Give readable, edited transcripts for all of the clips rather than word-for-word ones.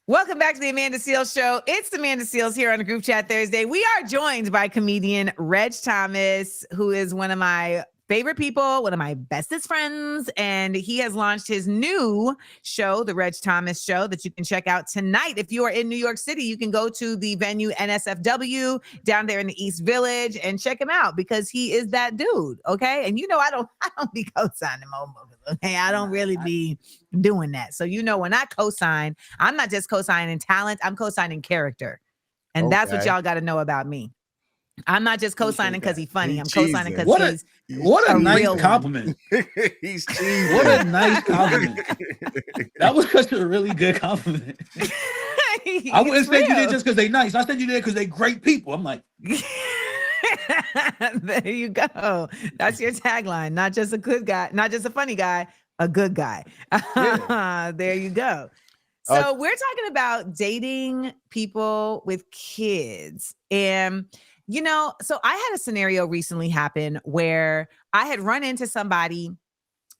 Welcome back to the Amanda Seales Show. It's Amanda Seales here on the Group Chat Thursday. We are joined by comedian Reg Thomas, who is one of my favorite people, one of my bestest friends, and he has launched his new show, The Reg Thomas Show, that you can check out tonight. If you are in New York City, you can go to the venue NSFW down there in the East Village and check him out because he is that dude, okay? And you know I don't be co-signing motherfuckers, okay? I don't really be doing that. So when I co-sign, I'm not just co-signing talent, I'm co-signing character. And that's what y'all got to know about me. I'm not just co-signing because he's funny. I'm co-signing because what a nice compliment. He's cheesy. What a nice compliment. That was such a really good compliment. I wouldn't say you did just because they nice. I said you did because they great people. I'm like, there you go. That's your tagline. Not just a good guy, not just a funny guy, a good guy. Yeah. There you go. So we're talking about dating people with kids. And so I had a scenario recently happen where I had run into somebody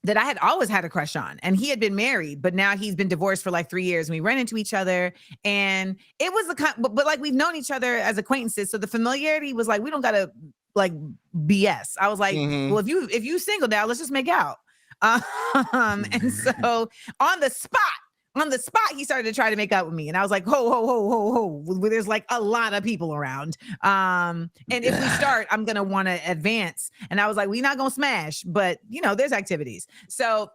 that I had always had a crush on, and he had been married, but now he's been divorced for like 3 years. And we ran into each other, and it was but like we've known each other as acquaintances. So the familiarity was like, we don't gotta like BS. I was like, well, if you single now, let's just make out. And so on the spot, he started to try to make out with me. And I was like, ho. There's like a lot of people around. And if we start, I'm going to want to advance. And I was like, we're not going to smash, but there's activities. So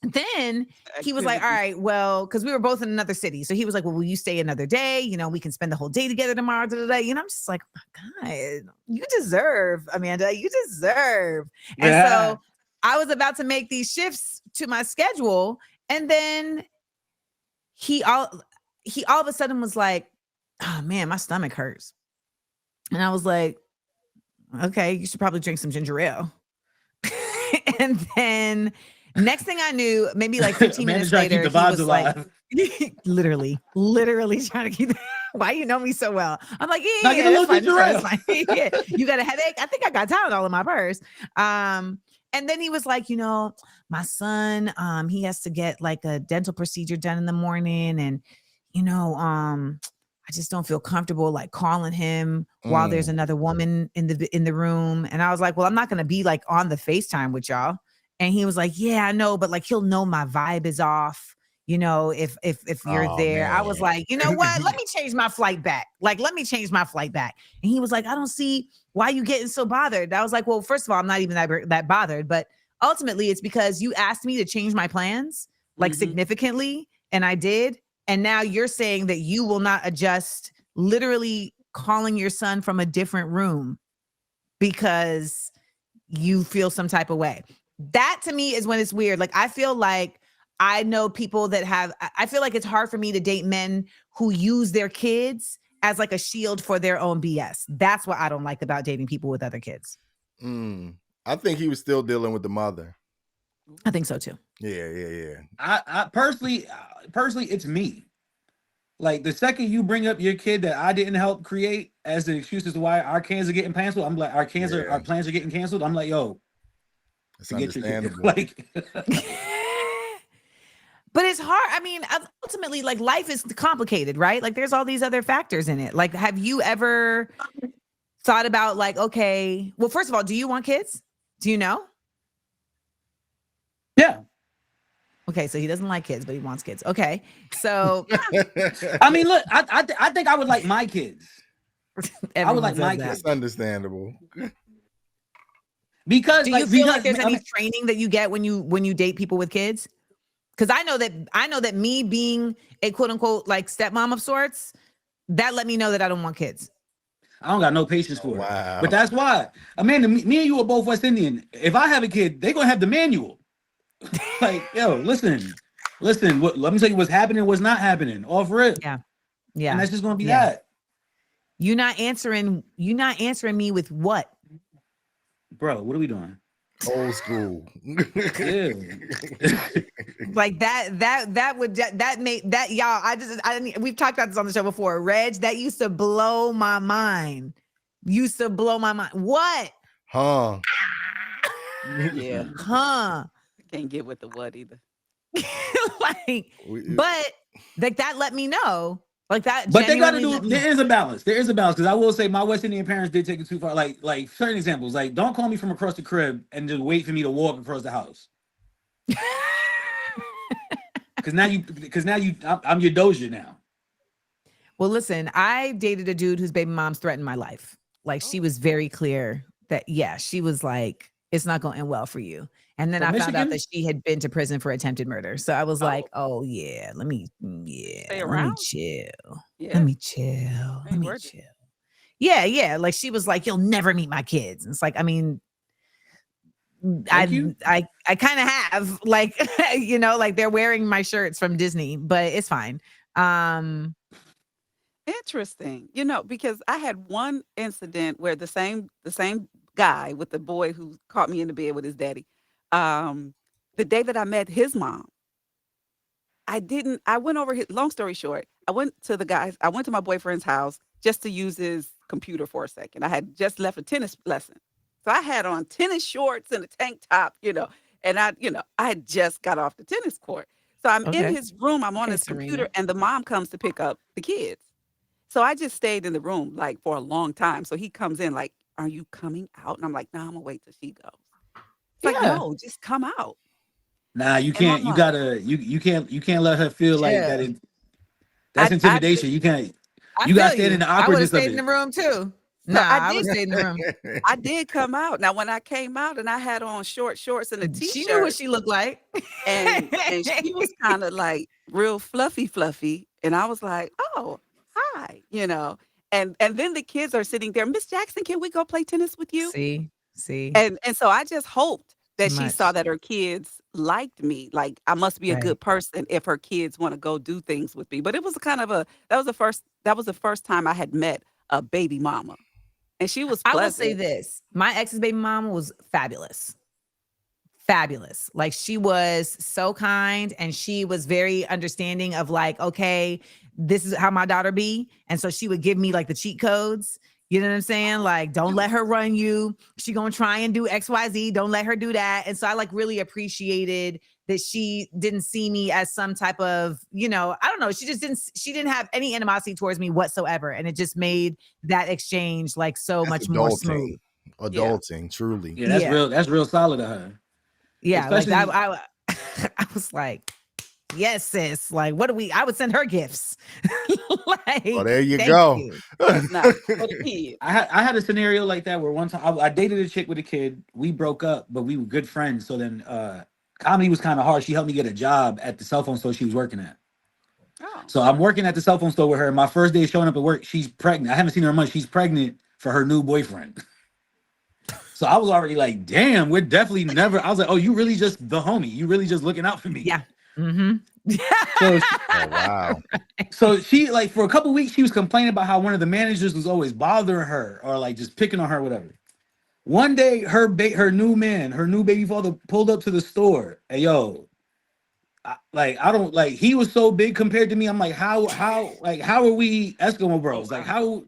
then he was like, all right, well, because we were both in another city. So he was like, well, will you stay another day? We can spend the whole day together tomorrow. And I'm just like, oh my God, you deserve, Amanda, you deserve. And so I was about to make these shifts to my schedule. And then he all of a sudden was like, oh man, my stomach hurts. And I was like, okay, you should probably drink some ginger ale. And then next thing I knew, maybe like 15 minutes later, he was like, literally trying to keep why you know me so well. I'm like, yeah, that's fine. Yeah. You got a headache? I think I got Tylenol in my purse. And then he was like, my son, he has to get like a dental procedure done in the morning. And, I just don't feel comfortable like calling him while there's another woman in the room. And I was like, well, I'm not going to be like on the FaceTime with y'all. And he was like, yeah, I know, but like, he'll know my vibe is off. If you're there. Man. I was like, you know what? Let me change my flight back. And he was like, I don't see why you getting so bothered. I was like, well, first of all, I'm not even that bothered, but ultimately it's because you asked me to change my plans like significantly. And I did. And now you're saying that you will not adjust literally calling your son from a different room because you feel some type of way. That to me is when it's weird. Like, I feel like I know people that I feel like it's hard for me to date men who use their kids as like a shield for their own BS. That's what I don't like about dating people with other kids. I think he was still dealing with the mother. I think so too. Yeah. I personally, it's me. Like the second you bring up your kid that I didn't help create as the excuse as to why our plans are getting canceled, I'm like, our plans are getting canceled. I'm like, yo, it's understandable. Like. But it's hard. I mean, ultimately, like life is complicated, right? Like there's all these other factors in it. Like, have you ever thought about like, okay, well, first of all, do you want kids? Do you know? Yeah. Okay, so he doesn't like kids, but he wants kids. Okay, so I mean, look, I think I would like my kids. I would like my kids. That's understandable. Because do you feel like there's any training that you get when you date people with kids? Because I know that me being a quote unquote like stepmom of sorts, that let me know that I don't want kids. I don't got no patience for it. But that's why. Amanda, me and you are both West Indian. If I have a kid, they're gonna have the manual. Like, yo, listen. Let me tell you what's happening, what's not happening. All for it. Yeah. And that's just gonna be that. You're not answering me with what? Bro, what are we doing? Old school. Yeah. Like that y'all, we've talked about this on the show before. Reg, that used to blow my mind. What? Huh? Yeah. Huh? Can't get with the what either. Like, but Like that let me know. Like that. But they got to genuinely do. There is a balance. There is a balance because I will say my West Indian parents did take it too far. Like certain examples. Like don't call me from across the crib and just wait for me to walk across the house. Because now I'm your Doja now. Well, listen, I dated a dude whose baby moms threatened my life. Like she was very clear that, yeah, she was like, it's not going to end well for you. And then From I found out Michigan? that she had been to prison for attempted murder. So I was like, oh yeah, let me chill. Yeah. Let me chill. Let me chill. Yeah. Like she was like, you'll never meet my kids. And it's like, I mean, I kind of have like, you know, like they're wearing my shirts from Disney, but it's fine. Interesting. You know, because I had one incident where the same guy with the boy who caught me in the bed with his daddy, the day that I met his mom, I went over his, long story short, I went to my boyfriend's house just to use his computer for a second. I had just left a tennis lesson. So I had on tennis shorts and a tank top, you know, and I had just got off the tennis court. So I'm in his room, I'm on his computer, and the mom comes to pick up the kids. So I just stayed in the room like for a long time. So he comes in like, are you coming out? And I'm like, no, I'm gonna wait till she goes. It's like, no, just come out. Nah, you can't. You gotta. You can't let her feel like that. That's intimidation. You can't. You gotta stand in the awkwardness of it. I would have stayed in the room too. Nah, I would stay in the room. I did come out. Now, when I came out and I had on short shorts and a t-shirt. She knew what she looked like. And she was kind of like real fluffy. And I was like, oh, hi, you know. And then the kids are sitting there. Miss Jackson, can we go play tennis with you? See. And so I just hoped that she saw that her kids liked me. Like I must be a good person if her kids want to go do things with me. But it was kind of that was the first time I had met a baby mama. And she was pleasant. I will say this. My ex's baby mama was fabulous. Fabulous. Like she was so kind and she was very understanding of like, okay, this is how my daughter be. And so she would give me like the cheat codes. You know what I'm saying? Like, don't let her run you. She gonna try and do XYZ. Don't let her do that. And so I like really appreciated that she didn't see me as some type of, you know, I don't know. She didn't have any animosity towards me whatsoever. And it just made that exchange like so much more smooth. Adulting, truly. Yeah, that's real solid of her. Yeah, especially, like I was like, yes, sis. Like, I would send her gifts. Like, well, there you go. I had a scenario like that where one time I dated a chick with a kid. We broke up, but we were good friends. So then comedy was kind of hard. She helped me get a job at the cell phone store she was working at. Oh. So I'm working at the cell phone store with her. My first day showing up at work, she's pregnant. I haven't seen her in months. She's pregnant for her new boyfriend. So I was already like, damn, we're definitely never. I was like, oh, you really just the homie. You really just looking out for me. Yeah. Mm-hmm. So wow. So she like for a couple weeks she was complaining about how one of the managers was always bothering her or like just picking on her, whatever. One day her new baby father pulled up to the store. Hey yo, he was so big compared to me. I'm like, how are we Eskimo bros? Like how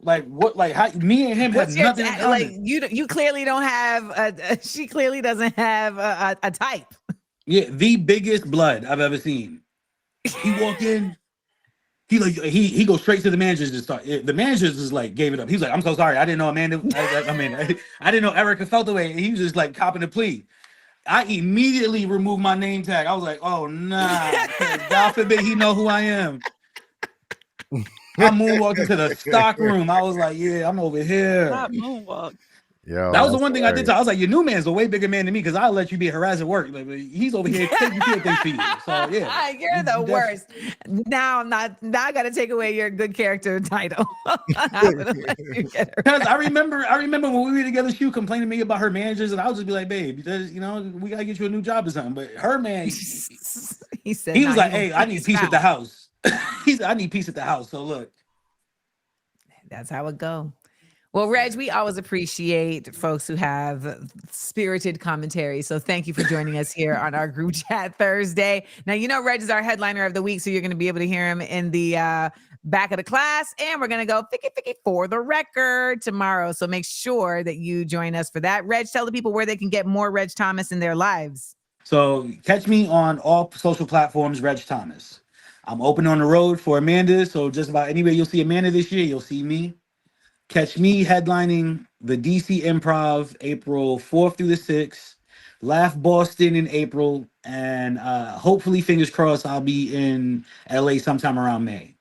like what? Like how? Me and him have nothing in common. Like you clearly don't have. She clearly doesn't have a type. Yeah, the biggest blood I've ever seen. He walked in. He goes straight to the managers to start. The managers just like gave it up. He was like, "I'm so sorry. I didn't know Amanda. I didn't know Erica felt the way." He was just like copping a plea. I immediately removed my name tag. I was like, "Oh nah, God forbid he know who I am." I moonwalked into the stock room. I was like, yeah, I'm over here. Not moonwalk. Yeah, that was the one thing I did. I was like, your new man's a way bigger man than me because I'll let you be harassed at work. Like, he's over here taking care of things for you. So yeah, you're the worst. Now I got to take away your good character title. Because I remember when we were together, she would complain to me about her managers, and I would just be like, babe, because we gotta get you a new job or something. But her man, he was like, hey, I need peace at the house. He said, I need peace at the house. So look, that's how it go. Well, Reg, we always appreciate folks who have spirited commentary. So thank you for joining us here on our group chat Thursday. Now, Reg is our headliner of the week, so you're going to be able to hear him in the back of the class. And we're going to go Ficky for the record tomorrow. So make sure that you join us for that. Reg, tell the people where they can get more Reg Thomas in their lives. So catch me on all social platforms, Reg Thomas. I'm open on the road for Amanda. So just about anywhere you'll see Amanda this year, you'll see me. Catch me headlining the DC Improv April 4th through the 6th. Laugh Boston in April. And hopefully, fingers crossed, I'll be in LA sometime around May.